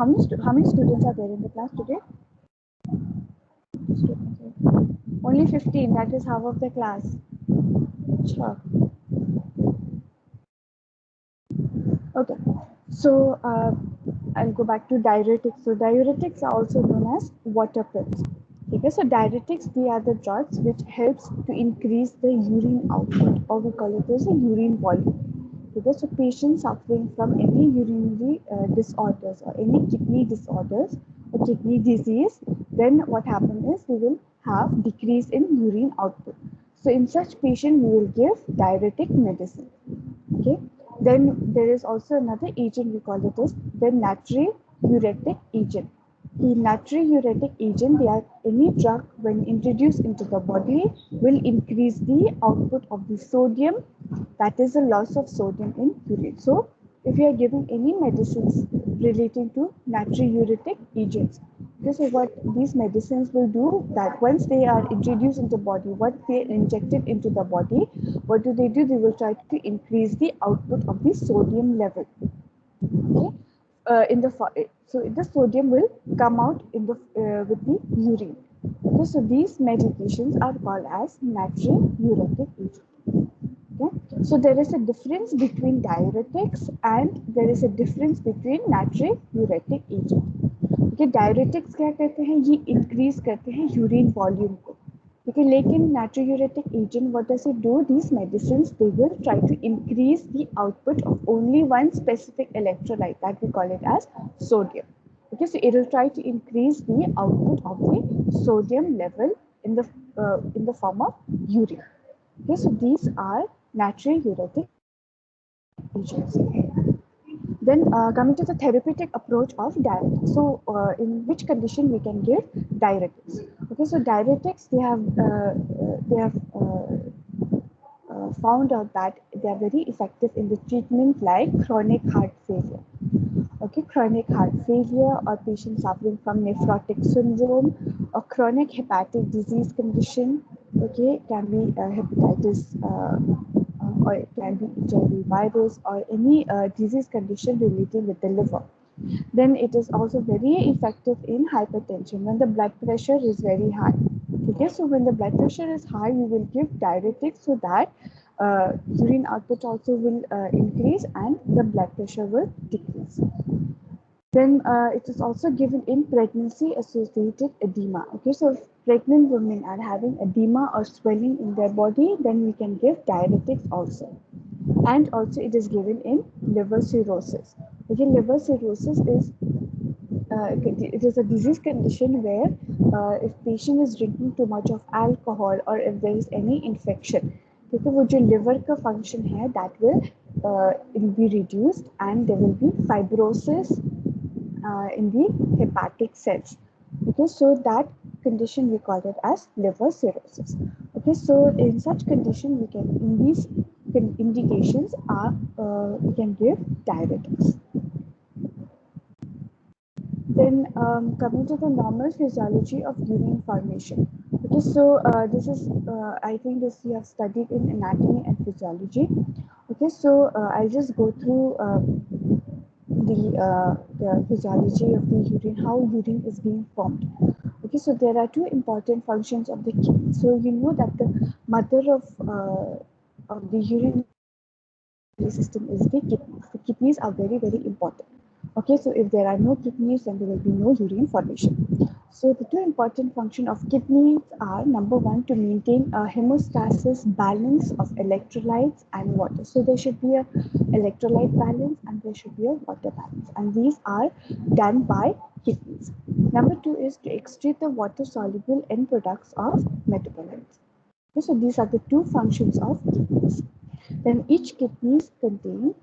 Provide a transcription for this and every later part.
how many students are there in the class today? Only 15. That is half of the class. Sure. Okay. So I'll go back to diuretics. So diuretics are also known as water pills. Okay. So diuretics, they are the drugs which helps to increase the urine output, or we call it as a urine volume. Okay. So patients suffering from any urinary disorders or any kidney disorders or kidney disease, then what happens is we will have decrease in urine output. So in such patient, we will give diuretic medicine. Okay. Then there is also another agent, we call it as the natriuretic agent. The natriuretic agent, they are any drug when introduced into the body will increase the output of the sodium, that is the loss of sodium in urine. So if you are giving any medicines relating to natriuretic agents, this is what these medicines will do, that once they are introduced into the body, once they are injected into the body, what do? They will try to increase the output of the sodium level. Okay. So the sodium will come out in the with the urine. Okay, so these medications are called as natriuretic agent. Okay, so there is a difference between diuretics and there is a difference between natriuretic agent. Okay, diuretics क्या करते हैं, ये increase करते हैं urine volume को. Okay, लेकिन natriuretic agent, what does it do? These medicines, they will try to increase the output of only one specific electrolyte, that we call it as sodium. Okay, so it will try to increase the output of the sodium level in the form of urine. Okay, so these are natriuretic agents. Then coming to the therapeutic approach of diuretics. So in which condition we can give diuretics? Okay, so diuretics, they have found out that they are very effective in the treatment like chronic heart failure. Okay, chronic heart failure, or patients suffering from nephrotic syndrome, or chronic hepatic disease condition. Okay, it can be hepatitis, or it can be HIV virus, or any disease condition related with the liver. Then it is also very effective in hypertension when the blood pressure is very high. Okay, so when the blood pressure is high, we will give diuretics so that urine output also will increase and the blood pressure will decrease. Then it is also given in pregnancy associated edema. Okay, so if pregnant women are having edema or swelling in their body, then we can give diuretics also. And also it is given in liver cirrhosis. Okay, liver cirrhosis is it is a disease condition where if patient is drinking too much of alcohol, or if there is any infection, क्योंकि वो जो liver का function है, that will be reduced, and there will be fibrosis in the hepatic cells. Okay, so that condition we call it as liver cirrhosis. Okay, so in such condition we can, in these indications are we can give diuretics. Then coming to the normal physiology of urine formation. Okay, so this is I think this you have studied in anatomy and physiology. Okay, so I'll just go through the physiology of the urine, how urine is being formed. Okay, so there are two important functions of the kidney. So you know that the mother of the urine system is the kidneys. The kidneys are very, very important. Okay, so if there are no kidneys, then there will be no urine formation. So the two important functions of kidneys are, number one, to maintain a hemostasis balance of electrolytes and water. So there should be a electrolyte balance and there should be a water balance, and these are done by kidneys. Number two is to excrete the water soluble end products of metabolites. Okay, so these are the two functions of kidneys. Then each kidneys contain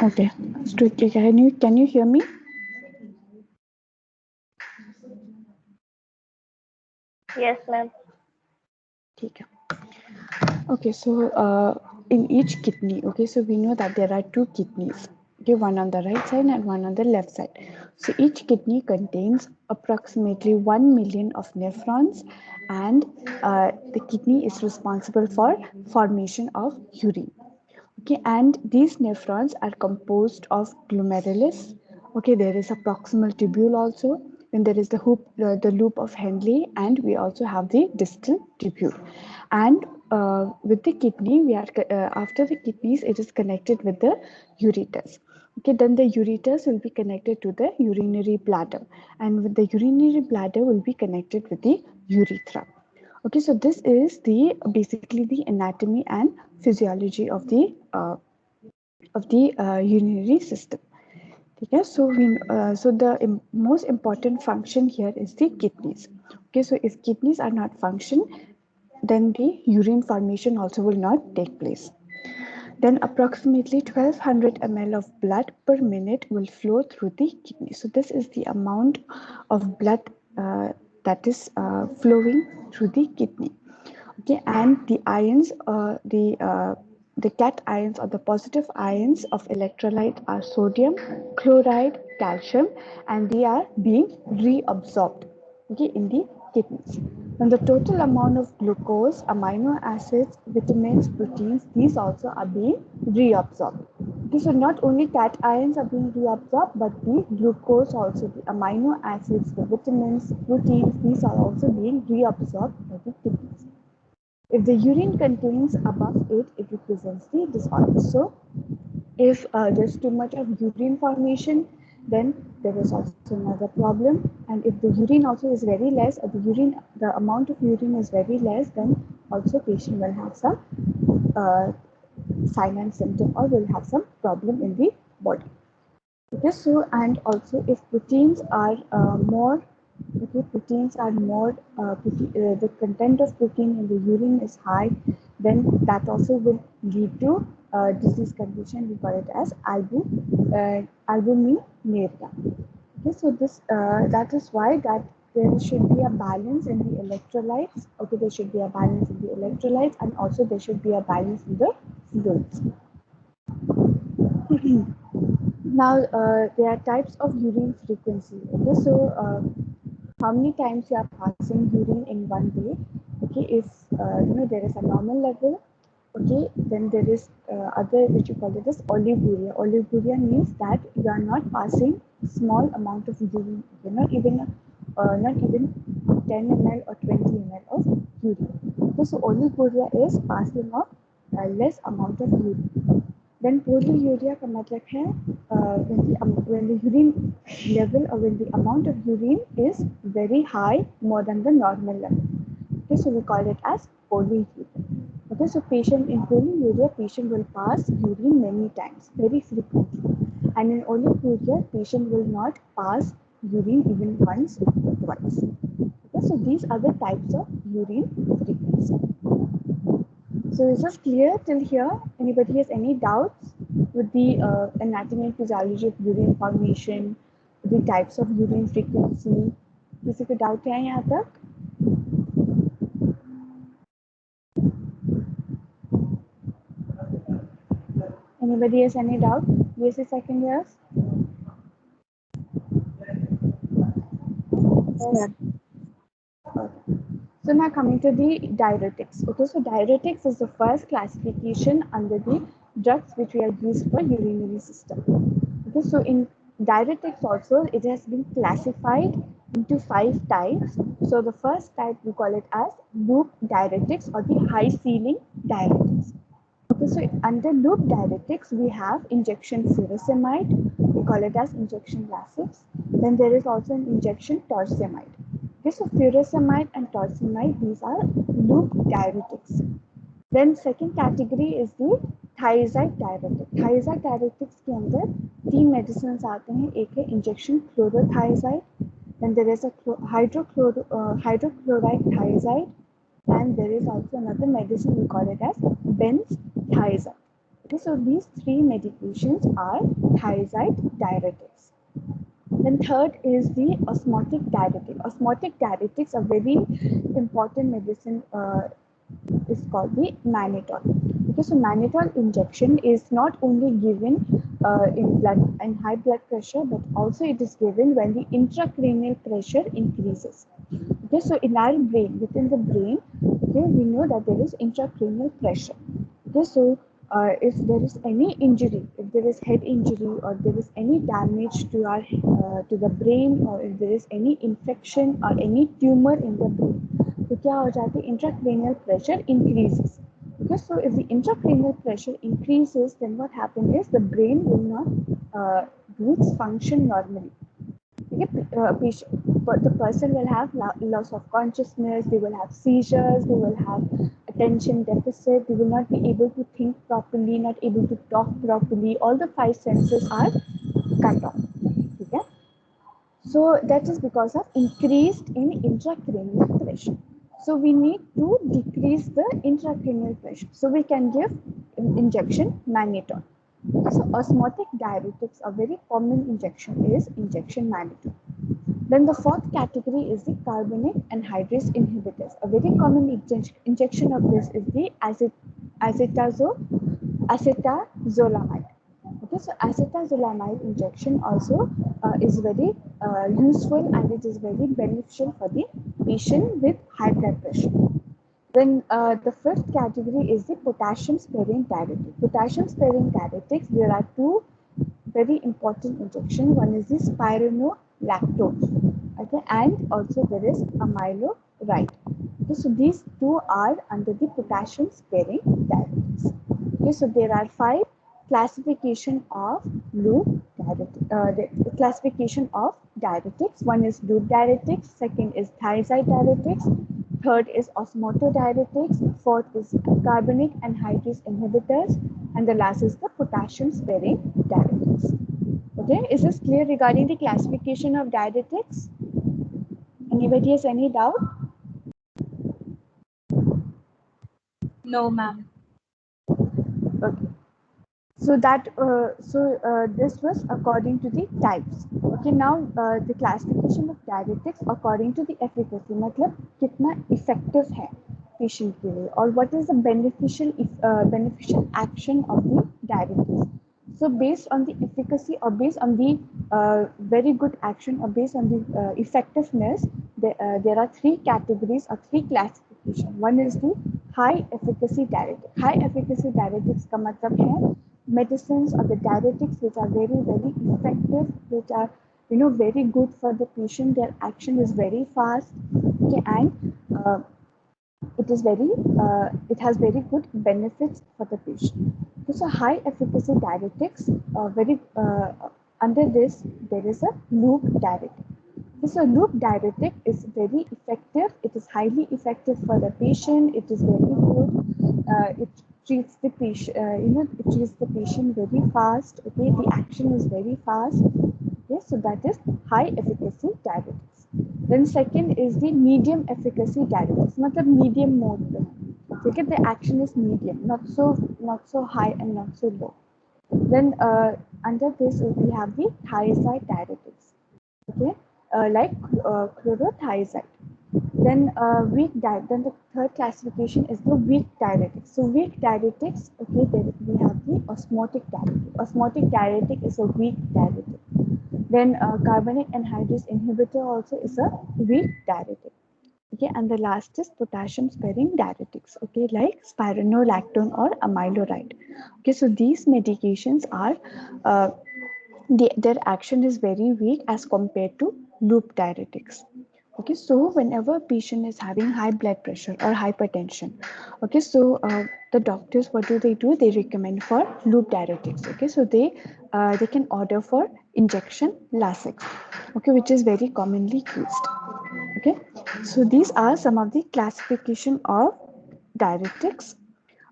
Okay, strictly, can you hear me? Yes, ma'am. ठीक है. Okay, so in each kidney, okay, so we know that there are two kidneys, okay, one on the right side and one on the left side. So each kidney contains approximately 1 million of nephrons, and the kidney is responsible for formation of urine. Okay, and these nephrons are composed of glomerulus. Okay, there is a proximal tubule also. Then there is the loop of Henle, and we also have the distal tubule. And with the kidney, we are after the kidneys, it is connected with the ureters. Okay, then the ureters will be connected to the urinary bladder, and with the urinary bladder will be connected with the urethra. Okay, so this is the basically the anatomy and physiology of the urinary system. Okay, so so the most important function here is the kidneys. Okay, so if kidneys are not function, then the urine formation also will not take place. Then approximately 1200 ml of blood per minute will flow through the kidney. So this is the amount of blood that is flowing through the kidney. Okay, and the ions, the cat ions or the positive ions of electrolyte are sodium, chloride, calcium, and they are being reabsorbed, okay, in the kidneys. And the total amount of glucose, amino acids, vitamins, proteins, these also are being reabsorbed. Okay, so not only cations are being reabsorbed, but the glucose also, the amino acids, the vitamins, proteins, these are also being reabsorbed by the kidneys. If the urine contains above 8, it represents the disorder. So if there's too much of urine formation, then there is also another problem. And if the urine also is very less, or the amount of urine is very less, then also patient will have some uh, sign and symptom, or will have some problem in the body. Okay, so and also if proteins are more, okay, proteins are more, the content of protein in the urine is high, then that also will lead to disease condition. We call it as albuminuria. Okay, so this that is why that there should be a balance in the electrolytes. Okay, there should be a balance in the electrolytes, and also there should be a balance in the fluids. Now, there are types of urine frequency. Okay, so how many times you are passing urine in one day? Okay, if there is a normal level, okay, then there is other which you call it as oliguria. Oliguria means that you are not passing small amount of urine. Okay, not even 10 ml or 20 ml of urine. Okay, so oliguria is passing of less amount of urine. Then polyuria का मतलब है when the urine level, or when the amount of urine is very high, more than the normal level. Okay, so we call it as polyuria. Okay, so patient in polyuria, patient will pass urine many times, very frequently, and in oliguria, patient will not pass urine even once or twice. Okay, so these are the types of urine frequency. So is this clear till here? Anybody has any doubts with the anatomy and physiology of urine formation, the types of urine frequency? किसी को doubt है यहाँ तक? Anybody has any doubt? BSc second years? Yes, ma'am. Okay. So now coming to the diuretics. Okay, so diuretics is the first classification under the drugs which we are used for urinary system. Okay, so in diuretics also it has been classified into 5 types. So the first type we call it as loop diuretics, or the high ceiling diuretics. Okay, so under loop diuretics we have injection furosemide, we call it as injection Lasix. Then there is also an injection torsemide. Okay, so furosemide and torsemide, these are loop diuretics. Then second category is the thiazide diuretic. Thiazide diuretics के अंदर 3 medicines आते हैं. एक है injection chlorothiazide, then there is a hydrochloride thiazide, and there is also another medicine, we call it as benzthiazide. Okay, so these three medications are thiazide diuretics. Then third is the osmotic diuretic. Osmotic diuretics are very important medicine, is called the mannitol. Okay, so mannitol injection is not only given in blood and high blood pressure, but also it is given when the intracranial pressure increases. Okay, so in our brain, within the brain, okay, we know that there is intracranial pressure. Okay, so if there is any injury, if there is head injury or there is any damage to our to the brain, or if there is any infection or any tumor in the brain, तो क्या हो जाता है, intracranial pressure increases. Okay, so if the intracranial pressure increases, then what happens is the brain will not do its function normally. But the person will have loss of consciousness, they will have seizures, they will have attention deficit, they will not be able to think properly, not able to talk properly. All the five senses are cut off. Okay? So that is because of increased in intracranial pressure. So we need to decrease the intracranial pressure. So we can give injection mannitol. So osmotic diuretics, a very common injection is injection mannitol. Then the fourth category is the carbonic anhydrase inhibitors. A very common injection of this is the acetazolamide. Okay, so acetazolamide injection also is very useful, and it is very beneficial for the patient with high blood pressure. Then the fifth category is the potassium sparing diuretic. Potassium sparing diuretics, there are two very important injection. One is the spironolactone, okay, and also there is amiloride. Okay, so these two are under the potassium sparing diuretics. Okay, so there are five classification of loop diuretic, the classification of diuretics. One is loop diuretics, second is thiazide diuretics, third is osmotodiuretics, fourth is carbonic anhydrase inhibitors, and the last is the potassium sparing diuretics. Okay, is this clear regarding the classification of diuretics? Anybody has any doubt? No, ma'am. Okay. So this was according to the types. Okay, now the classification of diuretics according to the efficacy, मतलब कितना effective है patient के लिए, और what is the beneficial action of the diuretics. So based on the efficacy, or based on the very good action, or based on the effectiveness, there are three categories or three classification. One is the high efficacy diuretic. High efficacy diuretics का मतलब है medicines or the diuretics which are very effective, which are very good for the patient. Their action is very fast, okay, and it has very good benefits for the patient. So high efficacy diuretics, under this there is a loop diuretic. So loop diuretic is very effective. It is highly effective for the patient. It is very good. It treats the patient. It treats the patient very fast. Okay, the action is very fast. Okay, so that is high efficacy diuretics. Then second is the medium efficacy diuretics. मतलब medium mode पे है. ठीक है, the action is medium, not so high and not so low. Then under this we have the thiazide diuretics. Okay, like chlorothiazide. Then then the third classification is the weak diuretics. So weak diuretics, okay, then we have the osmotic diuretic. Osmotic diuretic is a weak diuretic. Then carbonic anhydrase inhibitor also is a weak diuretic. Okay, and the last is potassium sparing diuretics, okay, like spironolactone or amiloride. Okay, so these medications are their action is very weak as compared to loop diuretics. Okay, so whenever a patient is having high blood pressure or hypertension, okay, so the doctors, what do? They recommend for loop diuretics. Okay, so they can order for injection Lasix, okay, which is very commonly used. Okay, so these are some of the classification of diuretics.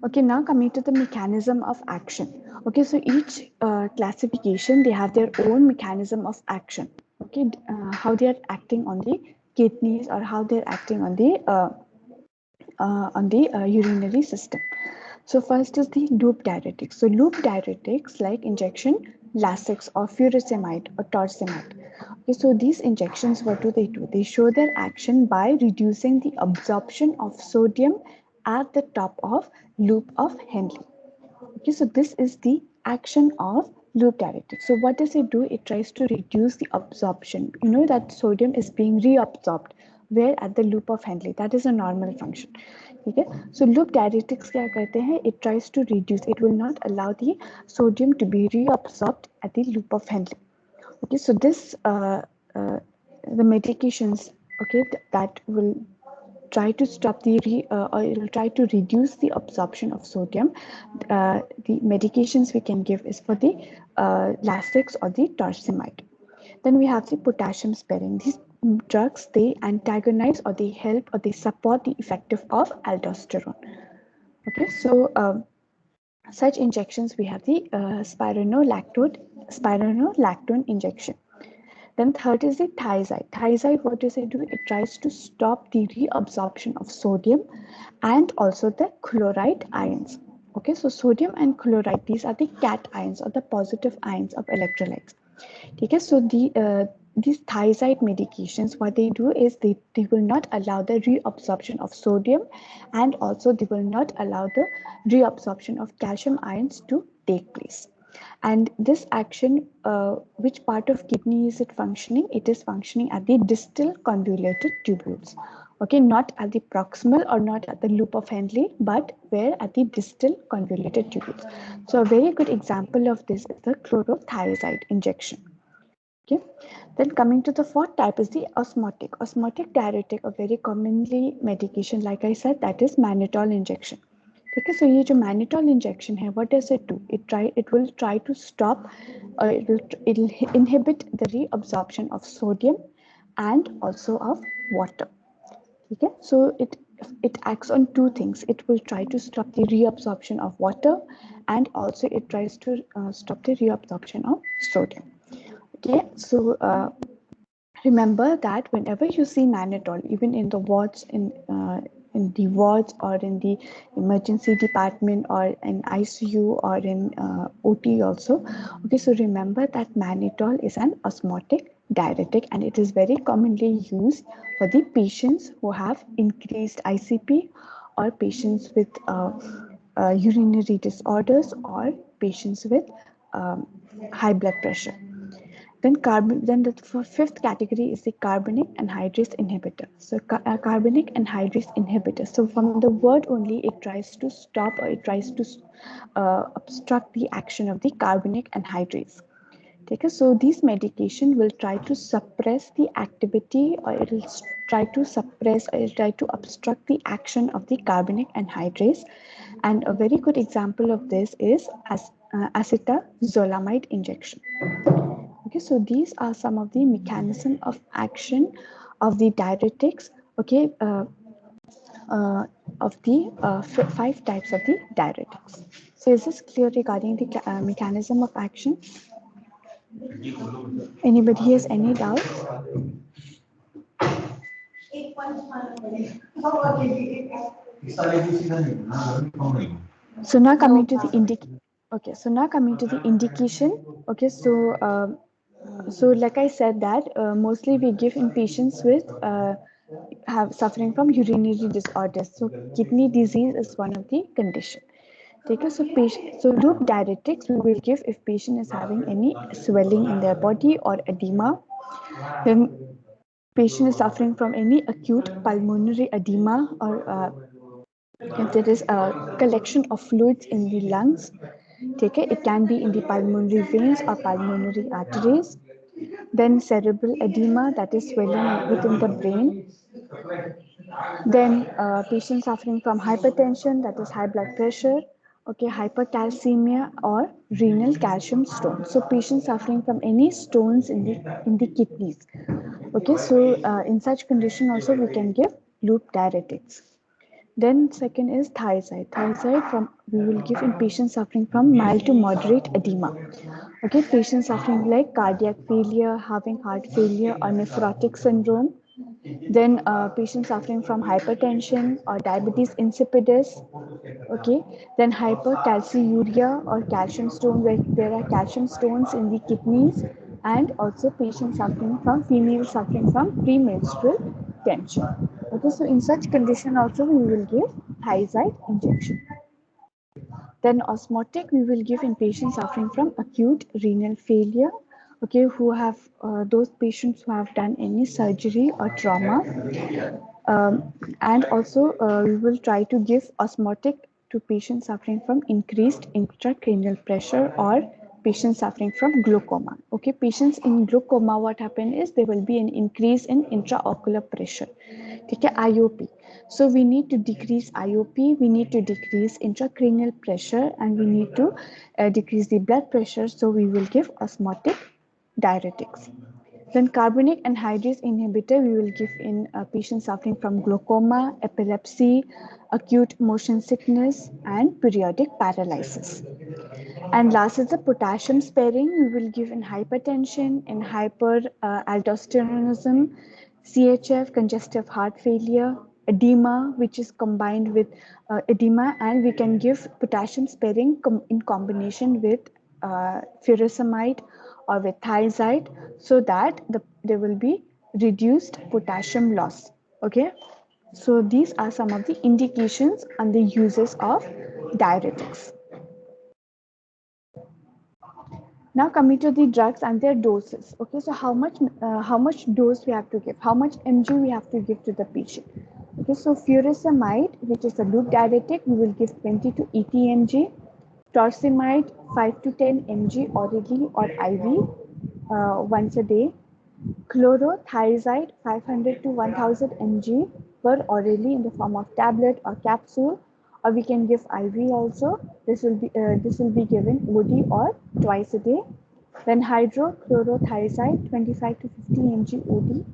Okay, now coming to the mechanism of action. Okay, so each classification, they have their own mechanism of action. Okay, how they are acting on the kidneys, or how they're acting on the urinary system. So first is the loop diuretics. So loop diuretics like injection, Lasix or furosemide or torsemide. Okay, so these injections, what do? They show their action by reducing the absorption of sodium at the top of loop of Henle. Okay, so this is the action of loop diuretic. So what does it do? It tries to reduce the absorption. You know that sodium is being reabsorbed where at the loop of Henle. That is a normal function. Okay, so loop diuretics क्या करते हैं? It tries to reduce. It will not allow the sodium to be reabsorbed at the loop of Henle. Okay, so this the medications, okay, that will try to stop the or it will try to reduce the absorption of sodium. The medications we can give is for the Lasix or the torsemide. Then we have the potassium sparing. These drugs, they antagonize or they help or they support the effective of aldosterone. Okay, so such injections we have the spironolactone injection. Then third is the thiazide. Thiazide, what does it do? It tries to stop the reabsorption of sodium and also the chloride ions. Okay, so sodium and chloride, these are the cation ions or the positive ions of electrolytes. Okay, so these thiazide medications, what they do is they will not allow the reabsorption of sodium and also they will not allow the reabsorption of calcium ions to take place. And this action, which part of kidney is it functioning? It is functioning at the distal convoluted tubules. Okay, not at the proximal or not at the loop of Henle, but where at the distal convoluted tubules. So a very good example of this is the chlorothiazide injection. Okay, then coming to the fourth type is the osmotic. Osmotic diuretic, a very commonly medication, like I said, that is mannitol injection. Okay, so ये जो mannitol injection है, what does it do? It will try to stop, it will inhibit the reabsorption of sodium and also of water. Okay, so it acts on two things. It will try to stop the reabsorption of water, and also it tries to stop the reabsorption of sodium. Okay, so remember that whenever you see mannitol, even in the wards, in the wards or in the emergency department or in ICU or in OT also. Okay, so remember that mannitol is an osmotic diuretic and it is very commonly used for the patients who have increased ICP or patients with urinary disorders or patients with high blood pressure. Then the fifth category is the carbonic anhydrase inhibitor. So carbonic anhydrase inhibitor. So from the word only, it tries to stop or it tries to obstruct the action of the carbonic anhydrase. Okay, so these medication will try to suppress the activity or it will try to suppress or try to obstruct the action of the carbonic anhydrase. And a very good example of this is acetazolamide injection. Okay, so these are some of the mechanism of action of the diuretics. Okay, of the 5 types of the diuretics. So is this clear regarding the mechanism of action? Anybody has any doubt? So now coming to the indication. Okay, so now coming to the indication. Okay, so like I said that mostly we give in patients with have suffering from urinary disorders. So kidney disease is one of the condition. Okay, so loop diuretics we will give if patient is having any swelling in their body or edema. Then patient is suffering from any acute pulmonary edema or if there is a collection of fluids in the lungs. Okay, it can be in the pulmonary veins or pulmonary arteries. Then cerebral edema, that is swelling within the brain. Then patient suffering from hypertension, that is high blood pressure. Okay, hypercalcemia or renal calcium stone. So patient suffering from any stones in the kidneys. Okay, so in such condition also we can give loop diuretics. Then second is thiazide. Thiazide we will give in patients suffering from mild to moderate edema. Okay, patients suffering like cardiac failure, having heart failure or nephrotic syndrome. Then patients suffering from hypertension or diabetes insipidus. Okay. Then hypercalciuria or calcium stone, where there are calcium stones in the kidneys, and also patients suffering from females suffering from premenstrual tension. Okay, so in such condition also we will give thiazide injection. Then osmotic we will give in patients suffering from acute renal failure. Okay, who have those patients who have done any surgery or trauma. And also we will try to give osmotic to patients suffering from increased intracranial pressure or patients suffering from glaucoma. Okay, patients in glaucoma, what happen is there will be an increase in intraocular pressure. Okay, IOP. So we need to decrease IOP, we need to decrease intracranial pressure, and we need to decrease the blood pressure. So we will give osmotic diuretics. Then carbonic anhydrase inhibitor we will give in patients suffering from glaucoma, epilepsy, acute motion sickness, and periodic paralysis. And last is the potassium sparing we will give in hypertension, in hyperaldosteronism, CHF, congestive heart failure, edema, which is combined with edema, and we can give potassium sparing in combination with furosemide or with thiazide, so that there will be reduced potassium loss. Okay, so these are some of the indications and the uses of diuretics. Now coming to the drugs and their doses. Okay, so how much dose we have to give, how much mg we have to give to the patient. Okay, so furosemide, which is a loop diuretic, we will give 20 to 80 mg. Torsemide 5 to 10 mg orally or IV once a day. Chlorothiazide 500 to 1000 mg per orally in the form of tablet or capsule, or we can give IV also. This will be given OD or twice a day. Then hydrochlorothiazide 25 to 50 mg OD.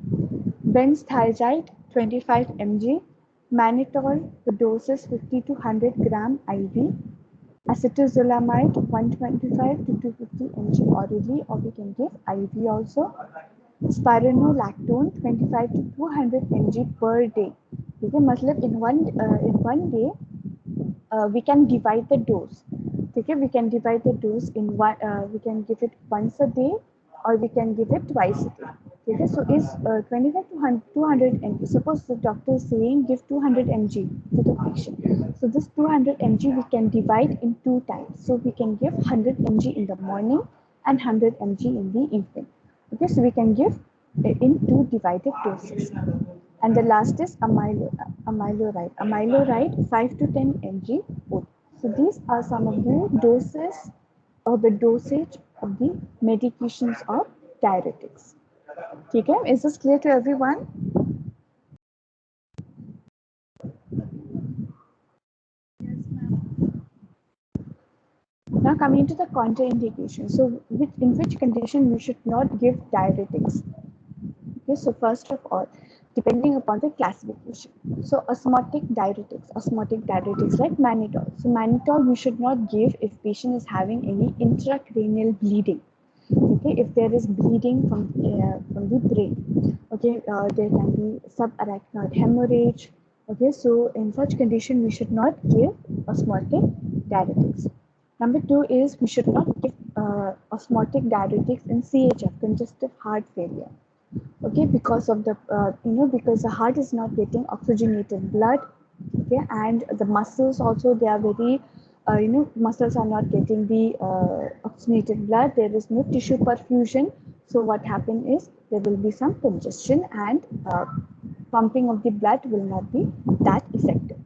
Benzthiazide 25 mg. Mannitol, the doses 50 to 100 gram IV. Acetazolamide 125 to 250 mg orally, or we can give IV also. Spironolactone 25 to 200 mg per day. Okay, मतलब in one day we can divide the dose. Okay, we can divide the dose in one. We can give it once a day, or we can give it twice a day. Okay, so is 25 to 200 mg. Suppose the doctor is saying give 200 mg to the patient. So this 200 mg we can divide in 2 times. So we can give 100 mg in the morning and 100 mg in the evening. Okay, so we can give in 2 divided doses. And the last is amiloride. Amiloride 5 to 10 mg. So these are some of the doses or the dosage of the medications of diuretics. Okay, is this clear to everyone? Now coming to the contraindication. So in which condition we should not give diuretics? Okay, so first of all, depending upon the classification. So osmotic diuretics like mannitol. So mannitol we should not give if patient is having any intracranial bleeding. Okay, if there is bleeding from the brain. Okay, there can be subarachnoid hemorrhage. Okay, so in such condition we should not give osmotic diuretics. Number 2 is we should not give osmotic diuretics in CHF, congestive heart failure. Okay, because of the because the heart is not getting oxygenated blood. Okay, and the muscles also, they are very muscles are not getting the oxygenated blood. There is no tissue perfusion. So what happens is there will be some congestion, and pumping of the blood will not be that effective.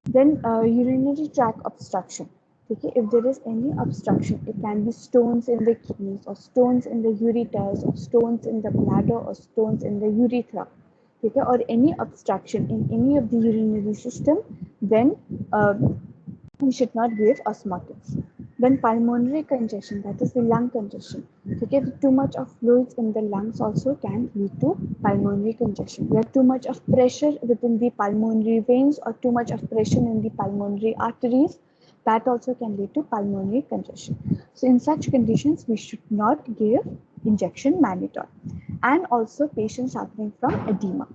Then urinary tract obstruction. Okay, if there is any obstruction, it can be stones in the kidneys, or stones in the ureters, or stones in the bladder, or stones in the urethra. Okay, or any obstruction in any of the urinary system, then we should not give osmotics. Then pulmonary congestion, that is the lung congestion. Okay, too much of fluids in the lungs also can lead to pulmonary congestion. Where too much of pressure within the pulmonary veins, or too much of pressure in the pulmonary arteries, that also can lead to pulmonary congestion. So in such conditions, we should not give injection mannitol. And also patients suffering from edema.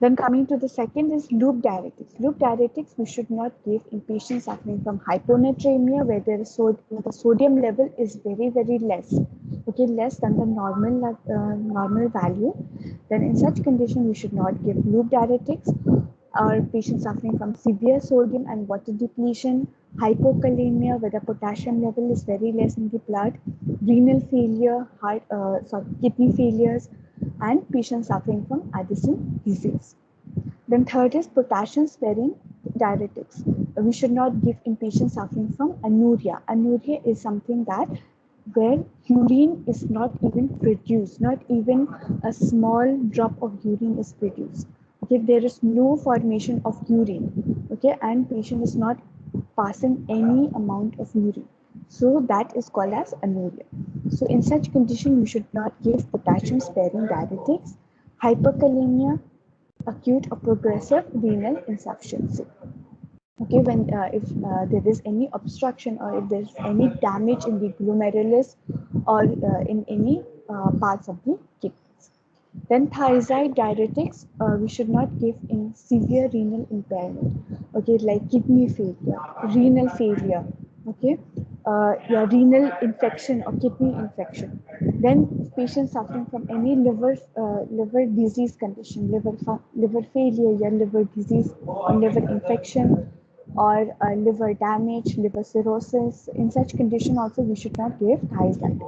Then coming to the second is loop diuretics. Loop diuretics we should not give in patients suffering from hyponatremia where the sodium level is very less, okay, less than the normal value. Then in such condition we should not give loop diuretics. Or patients suffering from severe sodium and water depletion, hypokalemia where the potassium level is very less in the blood, renal failure, kidney failures, and patients suffering from Addison disease. Then third is potassium sparing diuretics. We should not give in patients suffering from anuria. Anuria is something that where urine is not even produced, not even a small drop of urine is produced. Okay, there is no formation of urine. Okay, and patient is not passing any amount of urine. So that is called as anuria. So in such condition, we should not give potassium sparing diuretics. Hyperkalemia, acute or progressive renal insufficiency. Okay, when if there is any obstruction or if there is any damage in the glomerulus or in any parts of the kidneys. Then thiazide diuretics we should not give in severe renal impairment. Okay, like kidney failure, renal failure. Okay, yeah, renal infection or kidney infection. Then patients suffering from any liver disease condition, liver failure, yeah, liver disease or liver infection or liver damage, liver cirrhosis. In such condition also we should not give thiazide.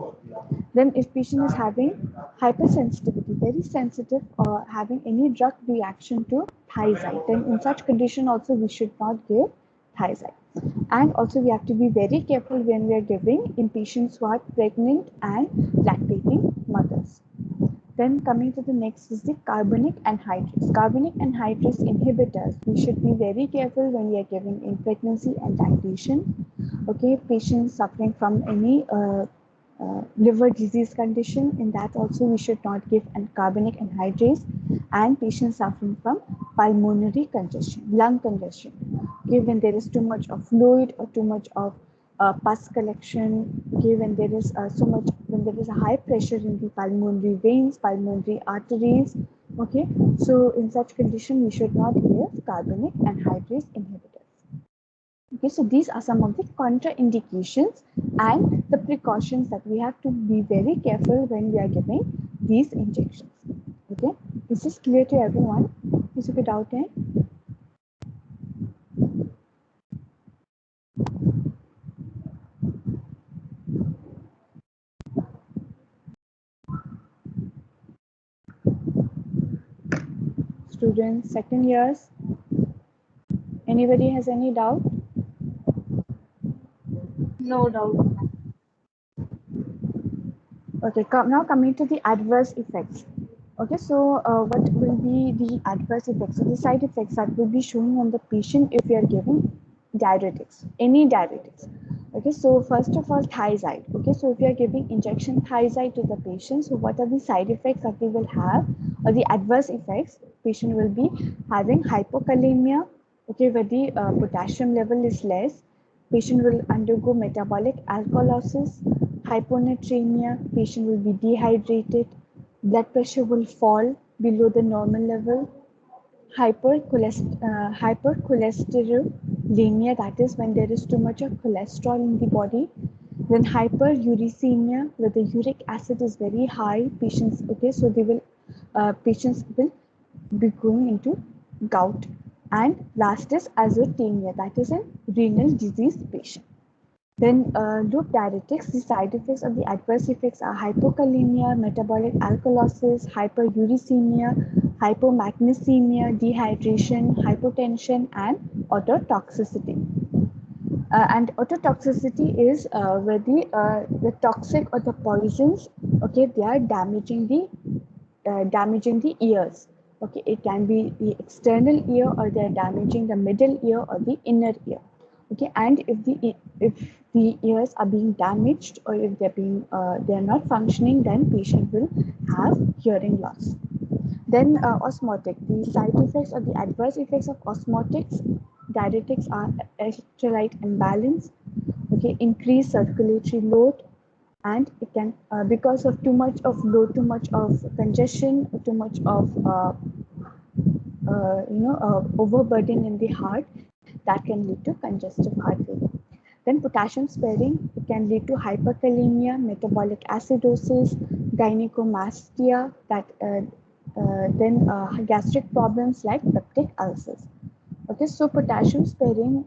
Then if patient is having hypersensitivity, very sensitive or having any drug reaction to thiazide, then in such condition also we should not give thiazide. And also we have to be very careful when we are giving in patients who are pregnant and lactating mothers. Then coming to the next is the carbonic anhydrase. Carbonic anhydrase inhibitors, we should be very careful when we are giving in pregnancy and lactation. Okay, patients suffering from any liver disease condition, in that also we should not give an carbonic anhydrase, and patients suffering from pulmonary congestion, lung congestion. Okay, when there is too much of fluid or too much of pus collection, okay, when there is when there is a high pressure in the pulmonary veins, pulmonary arteries, okay, so in such condition we should not give carbonic anhydrase inhibitors. Okay, so these are some of the contraindications and the precautions that we have to be very careful when we are giving these injections. Okay, is this clear to everyone? Is it without any? Students, second years, anybody has any doubt? No doubt, ma'am. Okay, now coming to the adverse effects. Okay, so what will be the adverse effects? So the side effects that will be shown on the patient if we are giving diuretics, any diuretics. Okay, so first of all, thiazide. Okay, so if you are giving injection thiazide to the patient, so what are the side effects that we will have, or the adverse effects? Patient will be having hypokalemia. Okay, where the potassium level is less. Patient will undergo metabolic alkalosis, hyponatremia. Patient will be dehydrated. Blood pressure will fall below the normal level. Hypercholesterolemia, that is when there is too much of cholesterol in the body. Then hyperuricemia, where the uric acid is very high. Patients, okay, so patients will be going into gout. And last is azotemia, that is a renal disease patient. Then loop diuretics, the side effects of the adverse effects are hypokalemia, metabolic alkalosis, hyperuricemia, hypomagnesemia, dehydration, hypotension, and ototoxicity. And ototoxicity is where the toxic or the poisons, okay, they are damaging the ears. Okay, it can be the external ear, or they are damaging the middle ear or the inner ear. Okay, and if the ears are being damaged, or if they are not functioning, then patient will have hearing loss. Then osmotic, the side effects or the adverse effects of osmotics diuretics are electrolyte imbalance, okay, increased circulatory load, and it can because of too much of load, too much of congestion, too much of overburden in the heart that can lead to congestive heart failure. Then potassium sparing, it can lead to hyperkalemia, metabolic acidosis, gynecomastia, gastric problems like peptic ulcers. Okay, so potassium sparing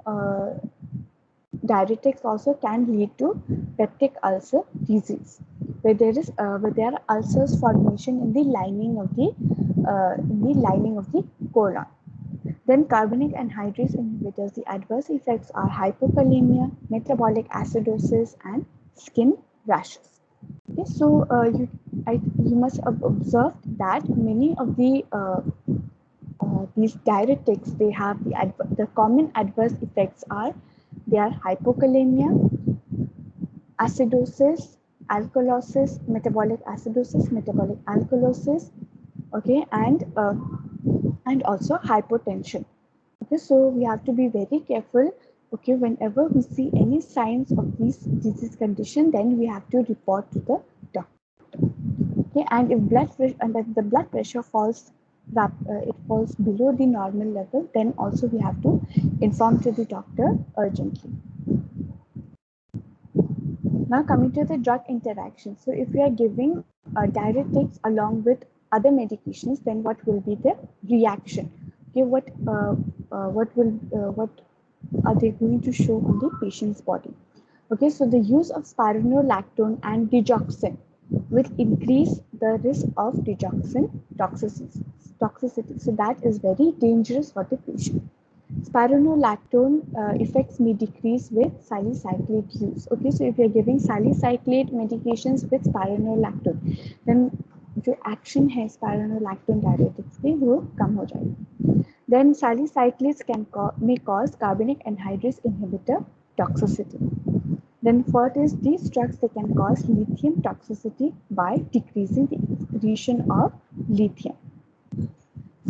diuretics also can lead to peptic ulcer disease, where there are ulcers formation in the lining of the colon. Then carbonic anhydrase inhibitors, the adverse effects are hypokalemia, metabolic acidosis, and skin rashes. Okay, so you must have observed that many of these diuretics, they have the common adverse effects are they are hypokalemia, acidosis, alkalosis, metabolic acidosis, metabolic alkalosis, okay, and also hypotension. Okay, so we have to be very careful. Okay, whenever we see any signs of these disease condition, then we have to report to the doctor. Okay, and if the blood pressure falls it falls below the normal level, then also we have to inform to the doctor urgently. Now coming to the drug interaction. So if we are giving diuretics along with other medications, then what will be the reaction? Okay, what are they going to show on the patient's body? Okay, so the use of spironolactone and digoxin will increase the risk of digoxin toxicity. So that is very dangerous for the patient. Spironolactone effects may decrease with salicylate use. Okay, so if you're giving salicylate medications with spironolactone, then जो action है spironolactone diuretics की वो कम हो जाएगी. Then salicylates may cause carbonic anhydrase inhibitor toxicity. Then fourth is these drugs, they can cause lithium toxicity by decreasing the excretion of lithium.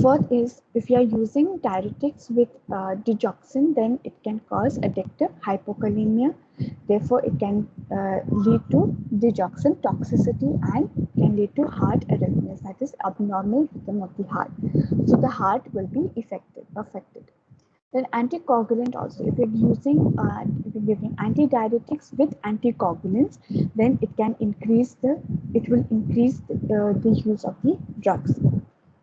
Fourth is if you are using diuretics with digoxin, then it can cause addictive hypokalemia. Therefore, it can lead to digoxin toxicity and can lead to heart arrhythmias, that is abnormal rhythm of the heart. So the heart will be affected. Then anticoagulant also, if you're giving antidiuretics with anticoagulants, then it will increase the use of the drugs.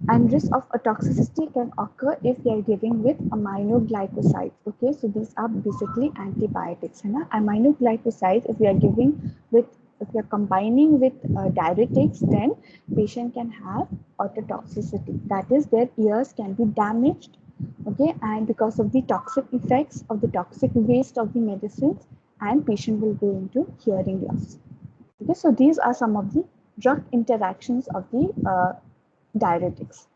And risk of a toxicity can occur if they are giving with aminoglycosides. Okay, so these are basically antibiotics. Aminoglycosides, if we are combining with diuretics, then patient can have ototoxicity. That is, their ears can be damaged. Okay, and because of the toxic effects of the toxic waste of the medicines, and patient will go into hearing loss. Okay, so these are some of the drug interactions of the diuretics.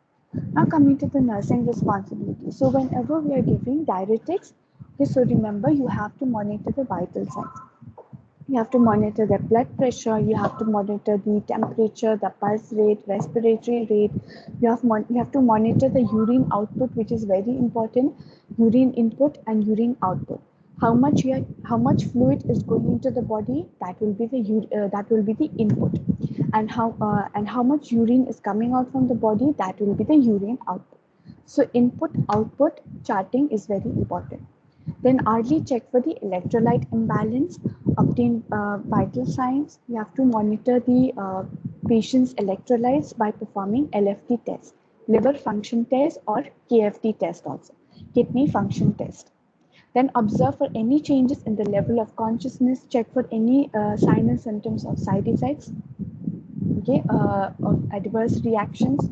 Now coming to the nursing responsibility. So whenever we are giving diuretics, okay, so remember you have to monitor the vital signs. You have to monitor the blood pressure, you have to monitor the temperature, the pulse rate, respiratory rate. You have to monitor the urine output, which is very important, urine input and urine output. How much fluid is going into the body, that will be the input, and how much urine is coming out from the body, that will be the urine output. So input output charting is very important. Then hourly check for the electrolyte imbalance, obtain vital signs. You have to monitor the patient's electrolytes by performing LFT test, liver function test, or KFT test also, kidney function test. Then observe for any changes in the level of consciousness, check for any signs and symptoms of side effects, okay, of adverse reactions.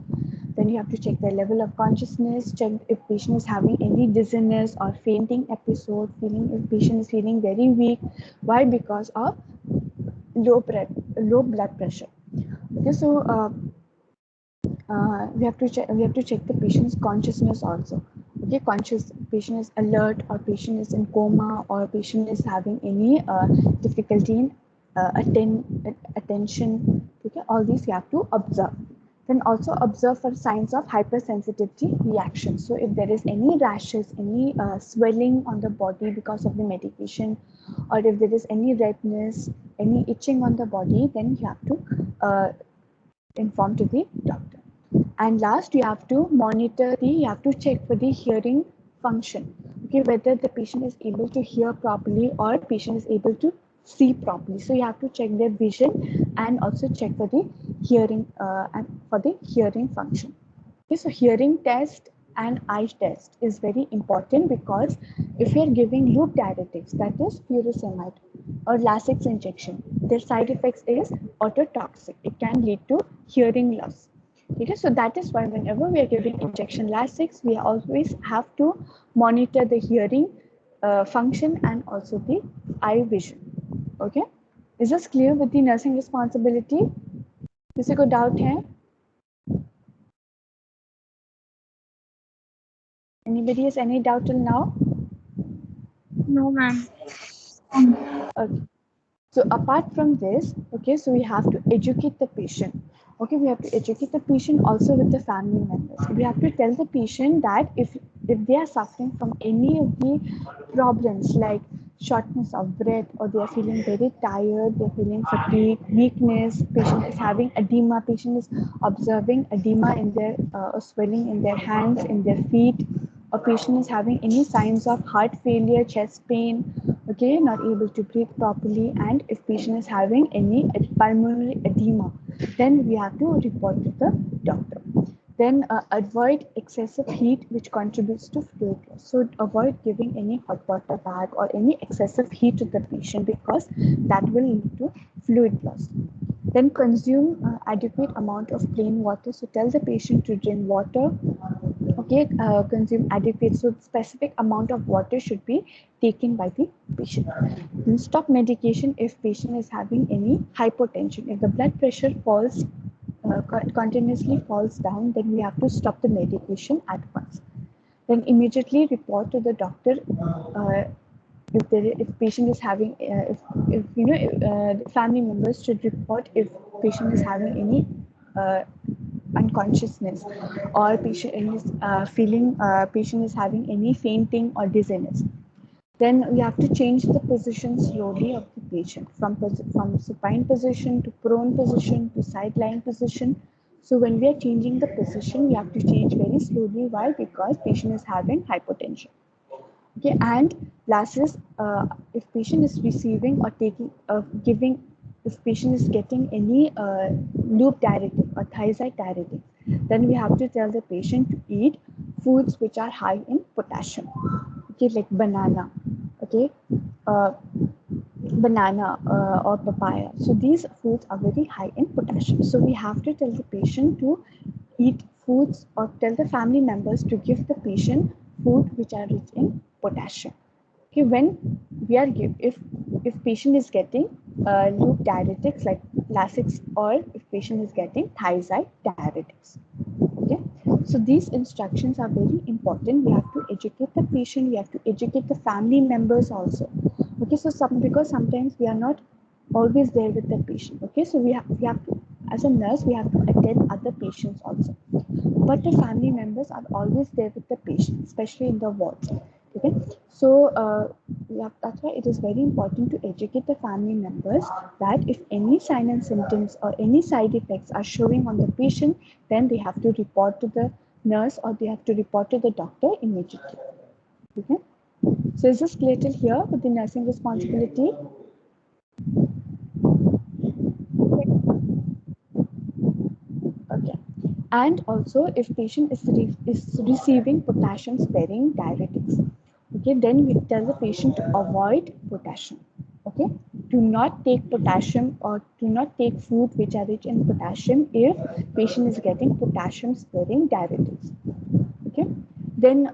Then you have to check the level of consciousness, check if patient is having any dizziness or fainting episode, if patient is feeling very weak. Why? Because of low blood pressure. Okay, so we have to check the patient's consciousness also. Okay, patient is alert, or patient is in coma, or patient is having any difficulty in attention. Okay, all these you have to observe. Then also observe for signs of hypersensitivity reaction. So if there is any rashes, any swelling on the body because of the medication, or if there is any redness, any itching on the body, then you have to inform to the doctor. And last, you have to you have to check for the hearing function. Okay, whether the patient is able to hear properly or patient is able to see properly. So you have to check their vision and also check for the hearing and for the hearing function. Okay, so hearing test and eye test is very important because if you are giving loop diuretics, that is furosemide or Lasix injection, their side effects is ototoxic. It can lead to hearing loss. Okay, so that is why whenever we are giving injection Lasix, we always have to monitor the hearing function and also the eye vision. Okay, is this clear with the nursing responsibility? किसी को doubt है? Anybody has any doubt till now? No, ma'am. Okay. So apart from this, okay, so we have to educate the patient. Okay, we have to educate the patient also with the family members. We have to tell the patient that if they are suffering from any of the problems like shortness of breath, or they are feeling very tired, they're feeling fatigue, weakness, patient is having edema, patient is observing edema in their swelling in their hands, in their feet, a patient is having any signs of heart failure, chest pain, okay, not able to breathe properly, and if patient is having any pulmonary edema, then we have to report to the doctor. Then avoid excessive heat which contributes to fluid loss. So avoid giving any hot water bag or any excessive heat to the patient because that will lead to fluid loss. Then consume adequate amount of plain water. So tell the patient to drink water. Okay, consume adequate. So specific amount of water should be taken by the patient. And stop medication if patient is having any hypotension. If the blood pressure falls continuously falls down, then we have to stop the medication at once. Then immediately report to the doctor if patient is having if you know family members should report if patient is having any uh, unconsciousness or patient is feeling patient is having any fainting or dizziness. Then we have to change the position slowly of the patient from supine position to prone position to side lying position. So when we are changing the position, we have to change very slowly. Why? Because patient is having hypotension. Okay, and last is if patient is receiving or taking giving, if patient is getting any loop diuretic or thiazide diuretic, then we have to tell the patient to eat foods which are high in potassium. Okay, like banana. Okay, uh, or papaya. So these foods are very high in potassium. So we have to tell the patient to eat foods or tell the family members to give the patient food which are rich in potassium. Okay, when we are if patient is getting loop diuretics like Lasix or if patient is getting thiazide diuretics. Okay, so these instructions are very important. We have to educate the patient, we have to educate the family members also. Okay, so because sometimes we are not always there with the patient. Okay, so we have to, as a nurse, we have to attend other patients also, but the family members are always there with the patient, especially in the wards. Okay, so that's why it is very important to educate the family members that if any sign and symptoms or any side effects are showing on the patient, then they have to report to the nurse or they have to report to the doctor immediately. Okay, so is this clear till here with the nursing responsibility? Okay, and also if patient is receiving potassium sparing diuretics, okay, then we tell the patient to avoid potassium. Okay, do not take potassium or do not take food which are rich in potassium if patient is getting potassium sparing diuretics. Okay, then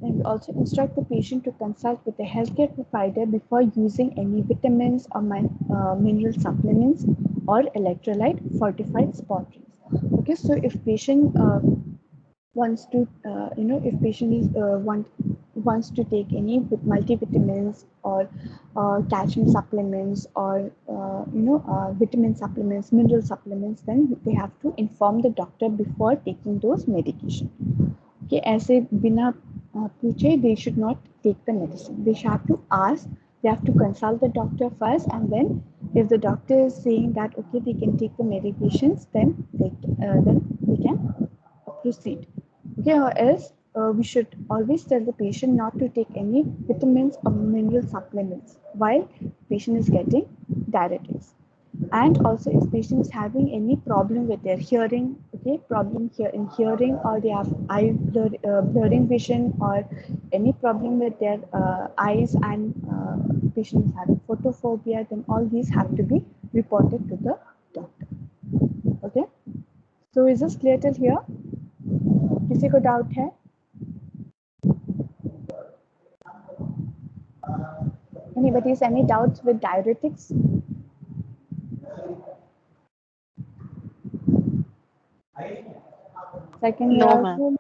and also instruct the patient to consult with a healthcare provider before using any vitamins or mineral supplements or electrolyte fortified spot drinks. Okay, so if patient wants to if patient is wants to take any multivitamins or calcium supplements or vitamin supplements, mineral supplements, then they have to inform the doctor before taking those medication. Okay, ऐसे बिना पूछे they should not take the medicine. They have to ask, they have to consult the doctor first, and then if the doctor is saying that okay they can take the medications, then they can proceed. Okay, or else we should always tell the patient not to take any vitamins or mineral supplements while patient is getting diuretics. And also if patient is having any problem with their hearing, okay, problem here in hearing, or they have blurring vision, or any problem with their eyes, and patient is having photophobia, then all these have to be reported to the doctor. Okay, so is this clear till here? किसी को doubt है? Anybody has any doubts with diuretics? Second No, year, ma'am.